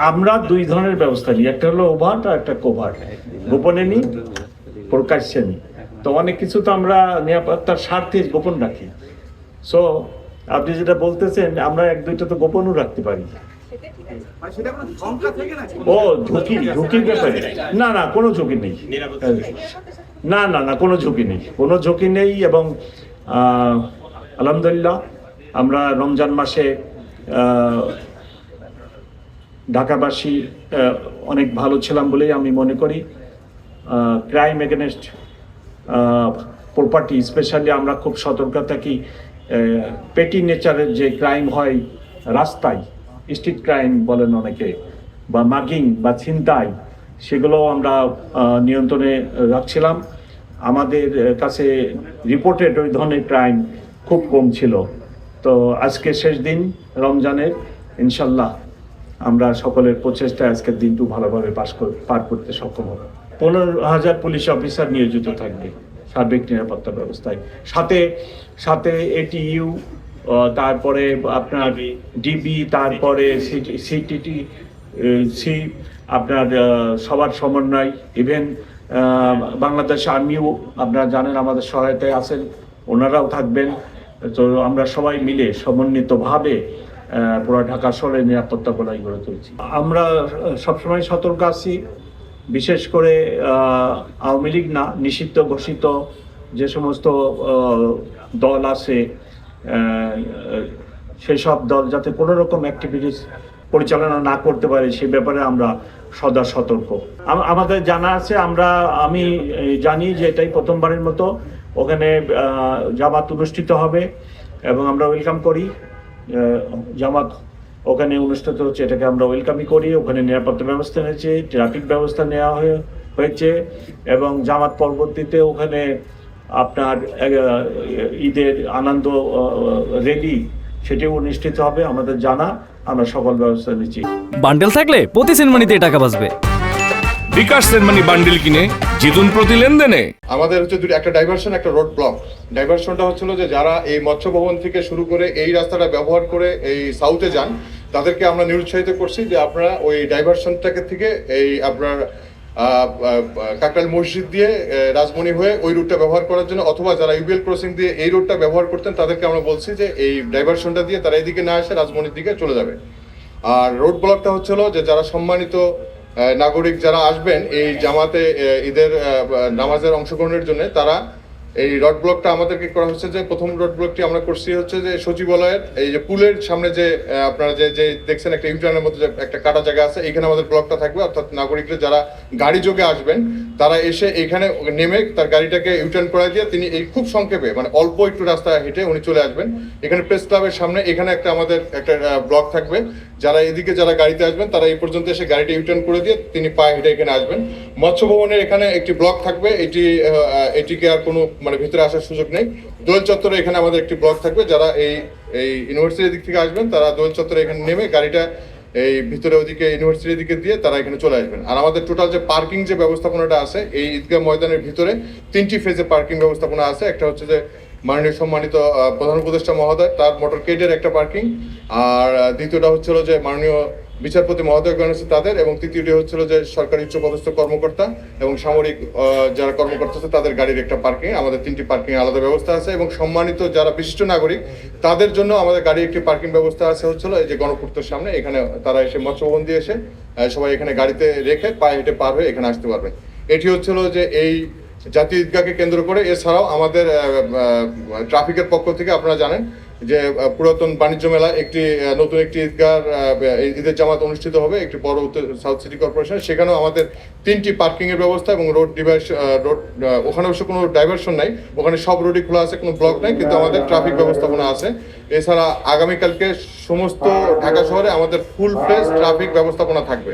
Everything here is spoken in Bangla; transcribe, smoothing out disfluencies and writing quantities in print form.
আমরা দুই ধরনের ব্যবস্থা নিই, একটা হলো ওভার্ট আর একটা কোভার্ট। গোপনে নিই, প্রকাশ্যে নিই। তো অনেক কিছু তো আমরা নিরাপত্তার স্বার্থে গোপন রাখি। সো আপনি যেটা বলতেছেন, আমরা এক দুইটা তো গোপনও রাখতে পারি। ও ঝুঁকির ব্যাপারে না, না কোনো ঝুঁকি নেই। না না না, কোনো ঝুঁকি নেই, কোনো ঝুঁকি নেই। এবং আলহামদুলিল্লাহ আমরা রমজান মাসে ঢাকাবাসী অনেক ভালো ছিলাম বলেই আমি মনে করি। ক্রাইম এগেনস্ট প্রপার্টি স্পেশালি আমরা খুব সতর্ক থাকি। পেটি নেচারের যে ক্রাইম হয় রাস্তায়, স্ট্রিট ক্রাইম বলেন অনেকে, বা মাগিং বা ছিনতাই, সেগুলো আমরা নিয়ন্ত্রণে রাখছিলাম। আমাদের কাছে রিপোর্টেড ওই ধরনের ক্রাইম খুব কম ছিল। তো আজকে শেষ দিন রমজানের, ইনশাল্লাহ আমরা সকলের প্রচেষ্টায় আজকের দিনটু ভালোভাবে পার করতে সক্ষম হব। 15,000 পুলিশ অফিসার নিয়োজিত থাকবে সার্বিক নিরাপত্তা ব্যবস্থায়, সাথে সাথে এটিইউ, তারপরে আপনার ডিবি, তারপরে সিটিটি সি, আপনার সবার সমন্বয়, ইভেন বাংলাদেশ আর্মিও আপনারা জানেন আমাদের সহায়তায় আছেন, ওনারাও থাকবেন। তো আমরা সবাই মিলে সমন্বিতভাবে পুরো ঢাকা শহরের নিরাপত্তা বলয় গড়ে তুলছি। আমরা সবসময় সতর্ক আছি, বিশেষ করে আওয়ামী লীগ না, নিষিদ্ধ ঘোষিত যে সমস্ত দল আছে, সেসব দল যাতে কোনো রকম অ্যাক্টিভিটিস পরিচালনা না করতে পারে সে ব্যাপারে আমরা সদা সতর্ক। আমাদের জানা আছে, আমি জানি যে এটাই প্রথমবারের মতো ওখানে জামাত অনুষ্ঠিত হবে এবং আমরা ওয়েলকাম করি। জামাত ওখানে অনুষ্ঠিত হচ্ছে, এটাকে আমরা ওয়েলকামই করি। ওখানে নিরাপত্তা ব্যবস্থা নিয়েছে, ট্রাফিক ব্যবস্থা নেওয়া হয়েছে এবং জামাত পরবর্তীতে ওখানে আপনার ঈদের আনন্দ র্যালি সেটিও অনুষ্ঠিত হবে আমাদের জানা। আমরা সকল ব্যবস্থা নিচ্ছি। বান্ডেল থাকলে প্রতি সেনমানিতে টাকা বাঁচবে। বিকাশ সেনমানি বান্ডেল কিনে জিতুন প্রতি লেনদেনে। আমাদের হচ্ছে একটা ডাইভারশন, একটা রোড ব্লক। ডাইভারশনটা হচ্ছিল যে যারা এই মৎস্য ভবন থেকে শুরু করে এই রাস্তাটা ব্যবহার করে এই সাউথে যান, তাদেরকে আমরা নিরুৎসাহিত করছি যে আপনারা ওই ডাইভারশনটাকে থেকে এই আপনার কাকরাইল মসজিদ দিয়ে রাজমণি হয়ে ওই রুটটা ব্যবহার করার জন্য, অথবা যারা ইউবিএল ক্রসিং দিয়ে এই রুটটা ব্যবহার করতেন তাদেরকে আমরা বলছি যে এই ডাইভারশনটা দিয়ে তারা এদিকে না এসে রাজমণির দিকে চলে যাবে। আর রোড ব্লকটা হচ্ছিল যে যারা সম্মানিত নাগরিক যারা আসবেন এই জামাতে ঈদের নামাজের অংশগ্রহণের জন্য, তারা এই রড ব্লকটা আমাদেরকে করা হচ্ছে যে প্রথম রড ব্লকটি আমরা করছি হচ্ছে যে সচিবালয়ের এই যে পুলের সামনে যে আপনারা যে দেখছেন একটা ইউটার্নের মধ্যে যে একটা কাটা জায়গা আছে, এখানে আমাদের ব্লকটা থাকবে। অর্থাৎ নাগরিকরা যারা গাড়ি যোগে আসবেন তারা এসে এখানে নেমে তার গাড়িটাকে ইউটার্ন করাই দিয়ে তিনি এই খুব সংক্ষেপে মানে অল্প একটু রাস্তা হেঁটে উনি চলে আসবেন। এখানে প্রেস ক্লাবের সামনে এখানে আমাদের একটা ব্লক থাকবে। যারা এদিকে যারা গাড়িতে আসবেন তারা এই পর্যন্ত এসে গাড়িটা ইউটার্ন করে দিয়ে তিনি পায়ে হেঁটে এখানে আসবেন। মৎস্য ভবনের এখানে একটি ব্লক থাকবে, এটিকে আর কোনো মানে ভিতরে আসার সুযোগ নেই। দোয়েল চত্বরে এখানে আমাদের একটি ব্লক থাকবে। যারা এই ইউনিভার্সিটির দিক থেকে আসবেন তারা দোয়েল চত্বরে এখানে নেমে গাড়িটা এই ভিতরে ওদিকে ইউনিভার্সিটির দিকে দিয়ে তারা এখানে চলে আসবেন। আর আমাদের টোটাল যে পার্কিং যে ব্যবস্থাপনাটা আছে এই ঈদগাহ ময়দানের ভিতরে 3টি ফেজে পার্কিং ব্যবস্থাপনা আছে। একটা হচ্ছে যে মাননীয় সম্মানিত প্রধান উপদেষ্টা মহোদয় তার মোটরকেডের একটা পার্কিং, আর দ্বিতীয়টা হচ্ছিল যে মাননীয় বিচারপতি মহোদয়গণ আছে তাদের, এবং তৃতীয়টি হচ্ছিল যে সরকারি উচ্চপদস্থ কর্মকর্তা এবং সামরিক যারা কর্মকর্তা আছে তাদের গাড়ির একটা পার্কিং। আমাদের 3টি পার্কিং আলাদা ব্যবস্থা আছে এবং সম্মানিত যারা বিশিষ্ট নাগরিক তাদের জন্য আমাদের গাড়ির একটি পার্কিং ব্যবস্থা আছে হচ্ছিল এই যে গণপূর্তের সামনে। এখানে তারা এসে মৎস্যভবন দিয়ে এসে সবাই এখানে গাড়িতে রেখে পায়ে হেঁটে পার হয়ে এখানে আসতে পারবেন। এটি হচ্ছিল যে এই জাতীয় ঈদগাহকে কেন্দ্র করে। এছাড়াও আমাদের ট্রাফিকের পক্ষ থেকে আপনারা জানেন যে পুরাতন বাণিজ্য মেলা নতুন একটি ঈদের জামাত অনুষ্ঠিত হবে একটি বড় সাউথ সিটি কর্পোরেশন। সেখানেও আমাদের 3টি পার্কিং এর ব্যবস্থা এবং রোড ওখানে অবশ্য কোনো ডাইভারশন নাই, ওখানে সব রোডই খোলা আছে, কোনো ব্লক নাই, কিন্তু আমাদের ট্রাফিক ব্যবস্থাপনা আছে। এছাড়া আগামীকালকে সমস্ত ঢাকা শহরে আমাদের ফুল ফ্লেজ ট্রাফিক ব্যবস্থাপনা থাকবে।